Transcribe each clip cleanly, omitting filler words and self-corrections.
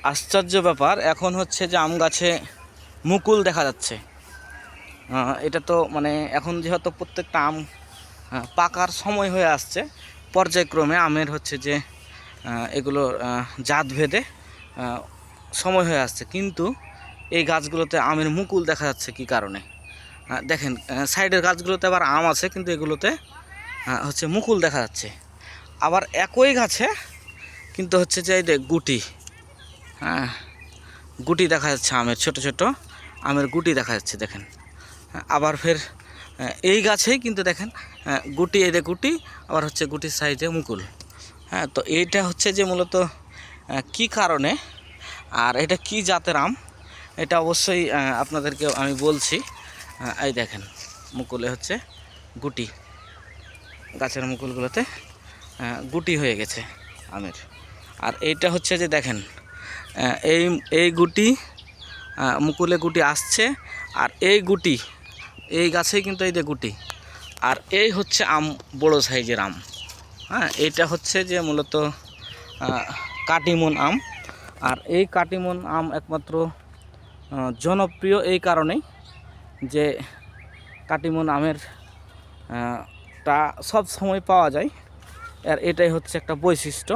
আশ্চর্য ব্যাপার, এখন হচ্ছে যে আম গাছে মুকুল দেখা যাচ্ছে। এটা তো মানে এখন যেহেতু প্রত্যেকটা আম পাকার সময় হয়ে আসছে, পর্যায়ক্রমে আমের হচ্ছে যে এগুলো জাত ভেদে সময় হয়ে আসছে, কিন্তু এই গাছগুলোতে আমের মুকুল দেখা যাচ্ছে কি কারণে? দেখেন সাইডের গাছগুলোতে আবার আম আছে, কিন্তু এগুলোতে হচ্ছে মুকুল দেখা যাচ্ছে। আবার একই গাছে কিন্তু হচ্ছে যে এই গুটি, হ্যাঁ গুটি দেখা যাচ্ছে, আমের ছোট ছোট আমের গুটি দেখা যাচ্ছে দেখেন। আবার ফের এই গাছেই কিন্তু দেখেন গুটি, এই গুটি, আবার হচ্ছে গুটির সাইডে মুকুল। হ্যাঁ, তো এইটা হচ্ছে যে মূলত কি কারণে আর এটা কি জাতের আম, এটা অবশ্যই আপনাদেরকে আমি বলছি। এই দেখেন মুকুলে হচ্ছে গুটি, গাছের মুকুলগুলোতে গুটি হয়ে গেছে আমের। আর এইটা হচ্ছে যে দেখেন এই এই গুটি, মুকুলে গুটি আসছে, আর এই গুটি এই গাছেই কিন্তু এই যে গুটি, আর এই হচ্ছে আম, বড় সাইজের আম। হ্যাঁ, এইটা হচ্ছে যে মূলত কাটিমন আম। আর এই কাটিমন আম একমাত্র জনপ্রিয় এই কারণেই যে কাটিমন আমের টা সব সময় পাওয়া যায়, আর এটাই হচ্ছে একটা বৈশিষ্ট্য।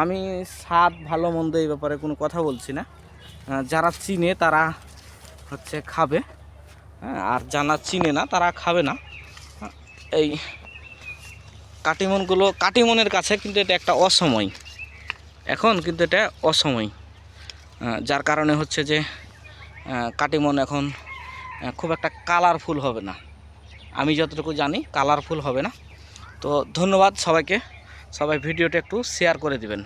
আমি স্বাদ ভালো মন্দ এই ব্যাপারে কোনো কথা বলছি না, যারা চিনে তারা হচ্ছে খাবে, আর যারা চিনে না তারা খাবে না। এই কাটিমনগুলো, কাটিমনের কাছে কিন্তু এটা একটা অসময়, এখন কিন্তু এটা অসময়, যার কারণে হচ্ছে যে কাটিমন এখন খুব একটা কালারফুল হবে না, আমি যতটুকু জানি কালারফুল হবে না। তো ধন্যবাদ সবাইকে, সবাই ভিডিওটা একটু শেয়ার করে দিবেন।